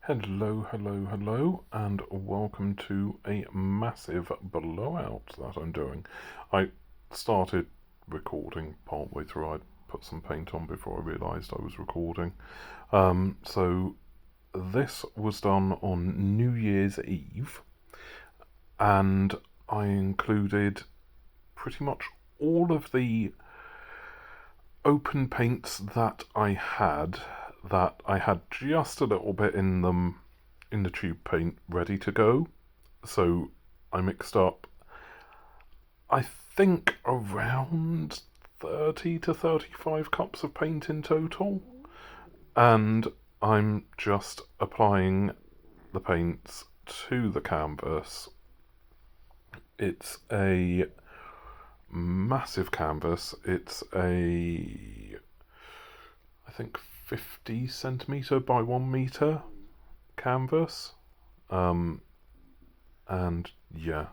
Hello, hello, hello, and welcome to a massive blowout that I'm doing. I started recording partway through. I put some paint on before I realised I was recording. So this was done on New Year's Eve, and I included pretty much all of the open paints that I had just a little bit in them in the tube paint ready to go. So I mixed up, I think, around 30 to 35 cups of paint in total. And I'm just applying the paints to the canvas. It's a massive canvas. It's I think, 50 centimetre by 1 metre canvas. And yeah,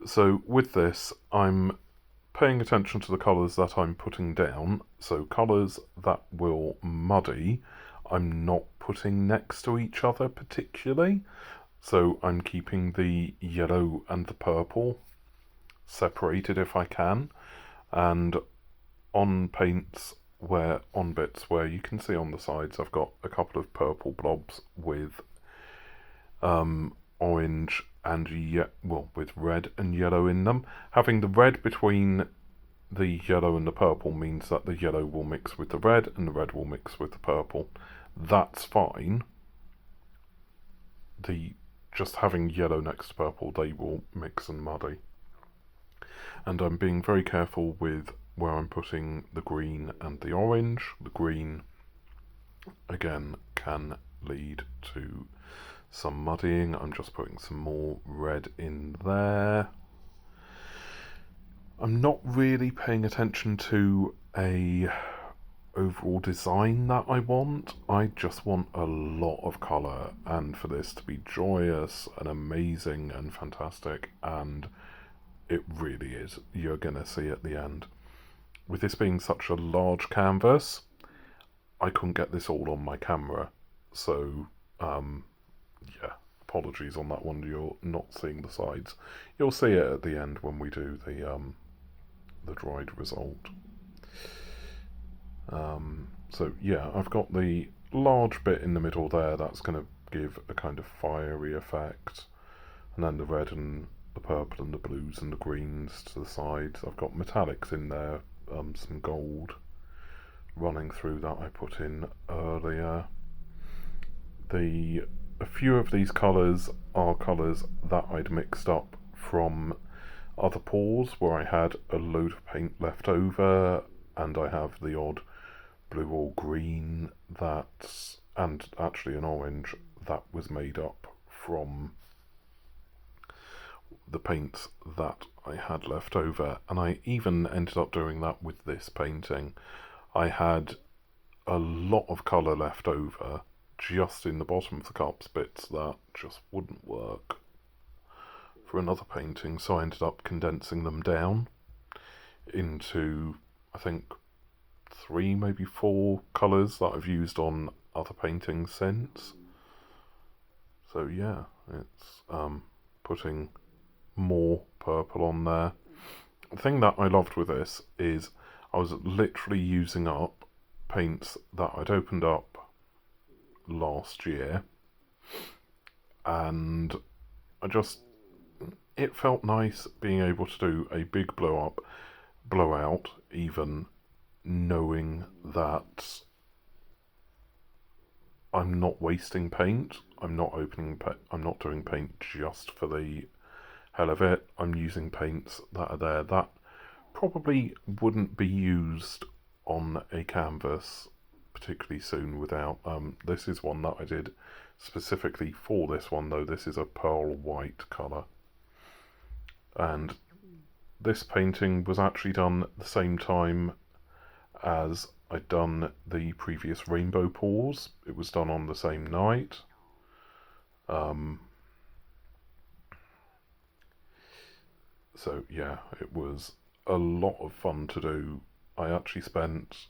so with this, I'm paying attention to the colours that I'm putting down. So colours that will muddy, I'm not putting next to each other particularly. So I'm keeping the yellow and the purple separated if I can. And on bits where you can see on the sides, I've got a couple of purple blobs with orange and with red and yellow in them. Having the red between the yellow and the purple means that the yellow will mix with the red and the red will mix with the purple. That's fine. Just having yellow next to purple, they will mix and muddy. And I'm being very careful with where I'm putting the green and the orange. The green, again, can lead to some muddying. I'm just putting some more red in there. I'm not really paying attention to a overall design that I want. I just want a lot of colour, and for this to be joyous and amazing and fantastic, and it really is. You're gonna see at the end. With this being such a large canvas, I couldn't get this all on my camera, so yeah, apologies on that one. You're not seeing the sides. You'll see it at the end when we do the dried result. So yeah, I've got the large bit in the middle there. That's going to give a kind of fiery effect, and then the red and the purple and the blues and the greens to the sides. I've got metallics in there, some gold running through that I put in earlier. A few of these colours are colours that I'd mixed up from other pours where I had a load of paint left over, and I have the odd blue or green and actually an orange that was made up from the paints that I had left over. And I even ended up doing that with this painting. I had a lot of colour left over just in the bottom of the cups, bits that just wouldn't work for another painting, so I ended up condensing them down into, I think, 3, maybe 4 colours that I've used on other paintings since. So yeah, it's putting more purple on there. The thing that I loved with this is I was literally using up paints that I'd opened up last year, and it felt nice being able to do a big blowout, even knowing that I'm not wasting paint. I'm not doing paint just for the hell of it. I'm using paints that are there that probably wouldn't be used on a canvas particularly soon without. This is one that I did specifically for this one, though. This is a pearl white colour, and this painting was actually done at the same time as I'd done the previous rainbow pours. It was done on the same night. So yeah, it was a lot of fun to do. I actually spent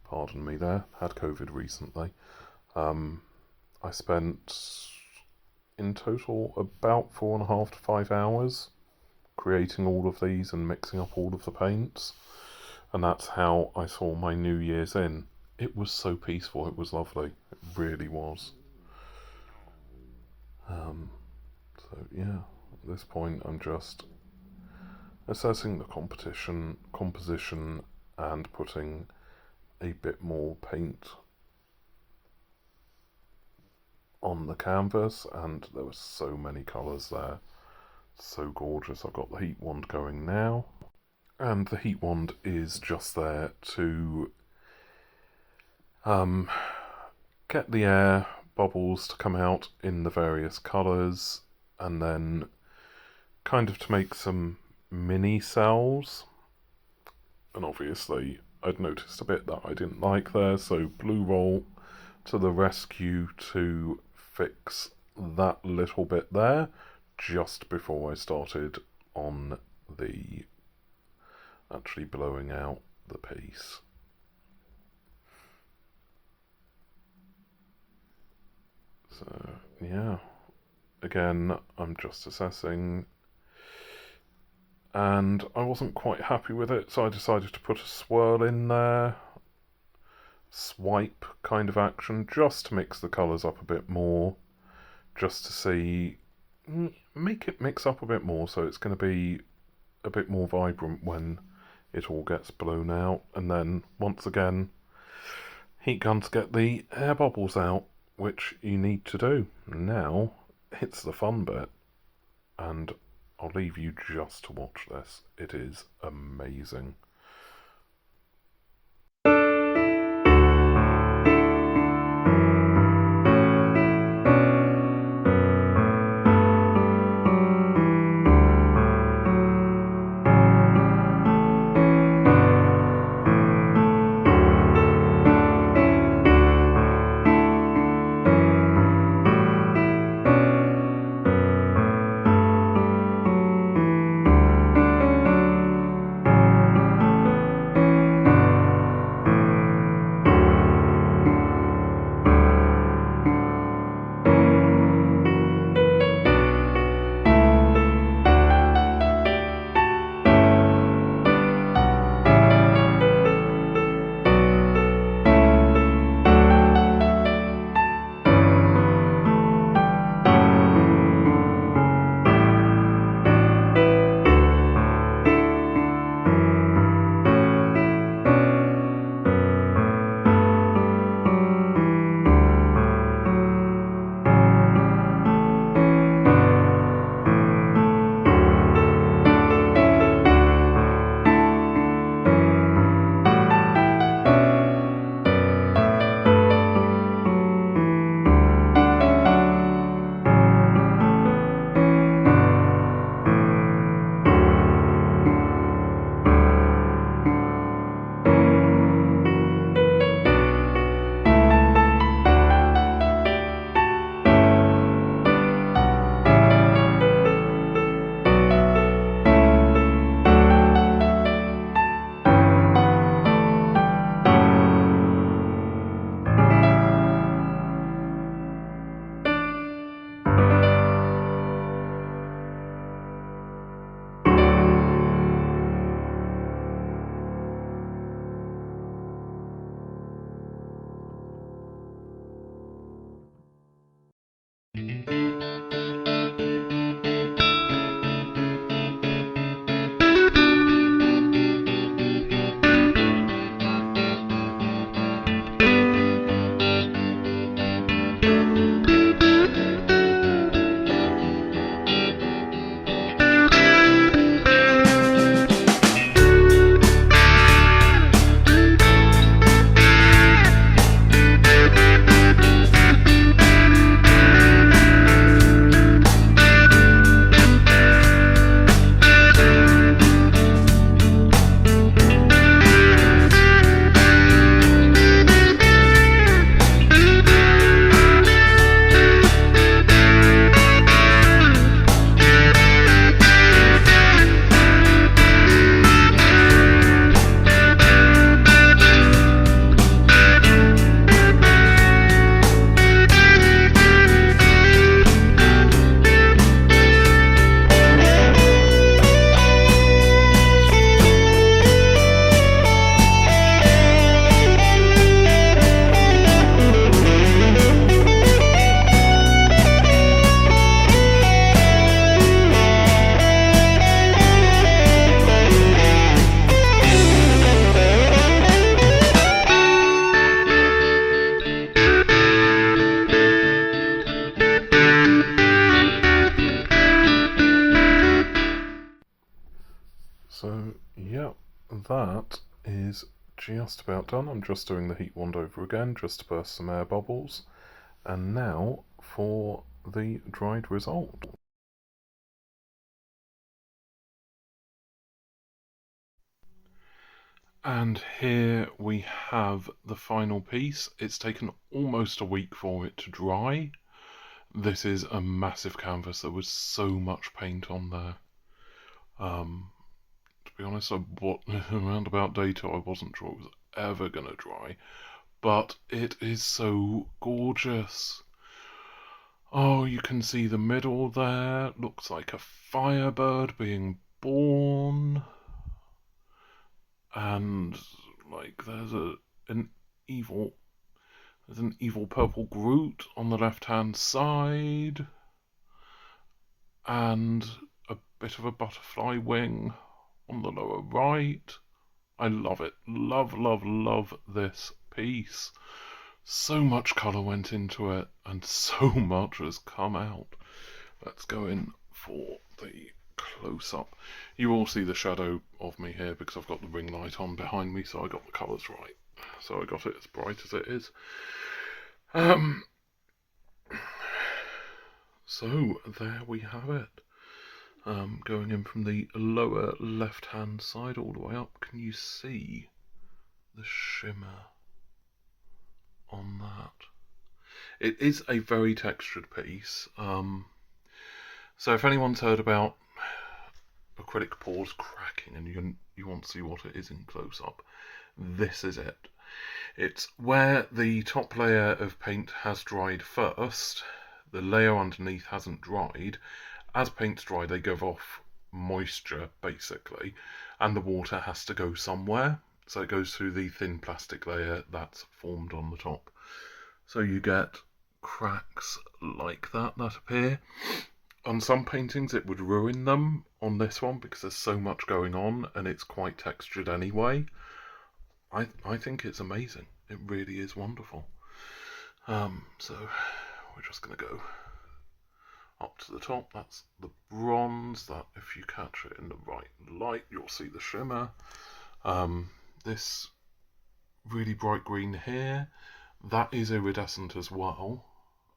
pardon me there, had COVID recently. I spent in total about 4.5 to 5 hours creating all of these and mixing up all of the paints, and that's how I saw my New Year's in. It was so peaceful, it was lovely, it really was. So yeah, at this point I'm just assessing the composition and putting a bit more paint on the canvas, and there were so many colours there, so gorgeous. I've got the heat wand going now, and the heat wand is just there to get the air bubbles to come out in the various colours, and then kind of to make some mini cells. And obviously I'd noticed a bit that I didn't like there, so Blue Roll to the rescue to fix that little bit there just before I started on the actually blowing out the piece. So yeah, again I'm just assessing, and I wasn't quite happy with it, so I decided to put a swirl in there, swipe kind of action, just to mix the colours up a bit more, just to see, make it mix up a bit more, so it's going to be a bit more vibrant when it all gets blown out. And then once again, heat gun to get the air bubbles out, which you need to do. Now it's the fun bit, and I'll leave you just to watch this. It is amazing. just about done. I'm just doing the heat wand over again, just to burst some air bubbles. And now for the dried result. And here we have the final piece. It's taken almost a week for it to dry. This is a massive canvas. There was so much paint on there. To be honest, around about day 2 I wasn't sure it was ever going to dry. But it is so gorgeous. Oh, you can see the middle there. Looks like a firebird being born. And like there's an evil purple Groot on the left-hand side, and a bit of a butterfly wing on the lower right. I love it. Love, love, love this piece. So much colour went into it, and so much has come out. Let's go in for the close-up. You all see the shadow of me here because I've got the ring light on behind me, so I got the colours right. So I got it as bright as it is. So there we have it. Going in from the lower left-hand side all the way up, can you see the shimmer on that? It is a very textured piece. So if anyone's heard about acrylic pours cracking and you want to see what it is in close-up, this is it. It's where the top layer of paint has dried first, the layer underneath hasn't dried. As paint's dry, they give off moisture, basically, and the water has to go somewhere. So it goes through the thin plastic layer that's formed on the top. So you get cracks like that appear. On some paintings it would ruin them. On this one, because there's so much going on and it's quite textured anyway, I think it's amazing. It really is wonderful. So we're just going to go up to the top. That's the bronze. That, if you catch it in the right light, you'll see the shimmer. This really bright green here, that is iridescent as well.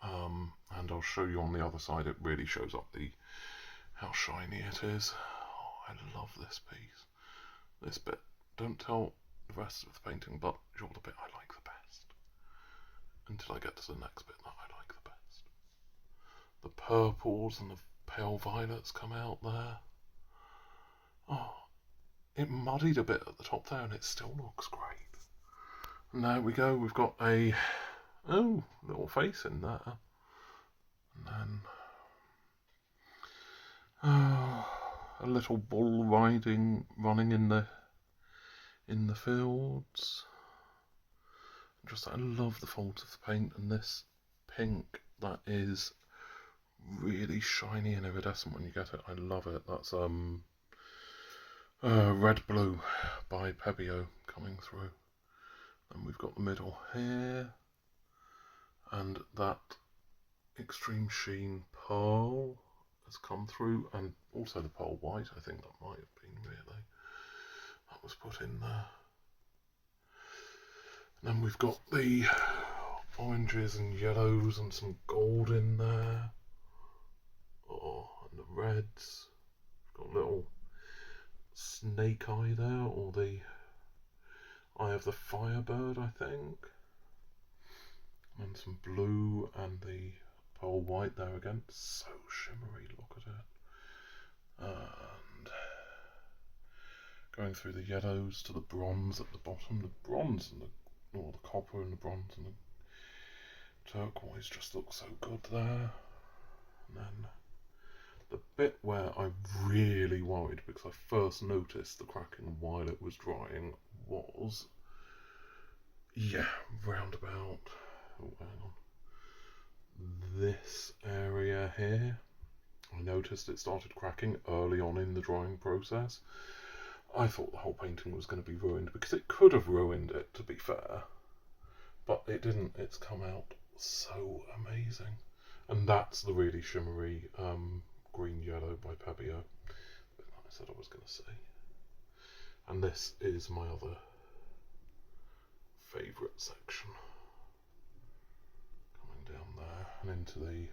And I'll show you on the other side. It really shows up how shiny it is. Oh, I love this piece. This bit. Don't tell the rest of the painting, but you're the bit I like the best. Until I get to the next bit that I like the best. The purples and the pale violets come out there. Oh, it muddied a bit at the top there and it still looks great. And there we go, we've got a little face in there. And then a little bull running in the fields. I love the folds of the paint, and this pink that is really shiny and iridescent when you get it. I love it. That's Red Blue by Pebeo coming through. And we've got the middle here, and that extreme sheen pearl has come through, and also the pearl white. I think that might have been really, that was put in there. And then we've got the oranges and yellows and some gold in there. Oh, and the reds. We've got a little snake eye there, or the eye of the firebird, I think. And some blue and the pearl white there again. So shimmery, look at it. And going through the yellows to the bronze at the bottom. The bronze and the copper and the bronze and the turquoise just look so good there. And then the bit where I really worried, because I first noticed the cracking while it was drying, was round about this area here. I noticed it started cracking early on in the drying process. I thought the whole painting was going to be ruined, because it could have ruined it, to be fair, but it didn't. It's come out so amazing. And that's the really shimmery green yellow by Pebeo, like I said I was going to say. And this is my other favourite section. Coming down there and into the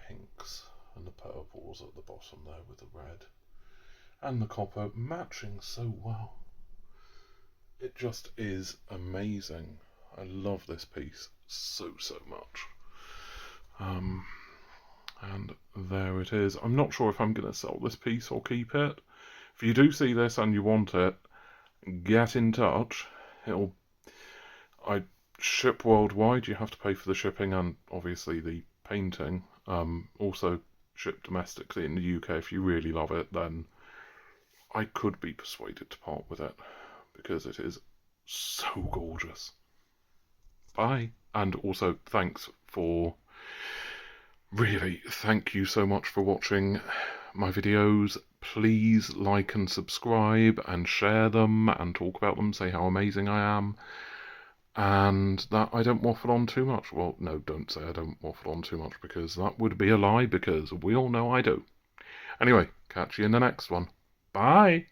pinks and the purples at the bottom there with the red and the copper matching so well. It just is amazing. I love this piece so much. And there it is. I'm not sure if I'm going to sell this piece or keep it. If you do see this and you want it, get in touch. I ship worldwide. You have to pay for the shipping and obviously the painting. Also ship domestically in the UK. If you really love it, then I could be persuaded to part with it because it is so gorgeous. Bye. And also thank you so much for watching my videos. Please like and subscribe and share them and talk about them, say how amazing I am, and that I don't waffle on too much. Well, no, don't say I don't waffle on too much, because that would be a lie, because we all know I do. Anyway, catch you in the next one. Bye!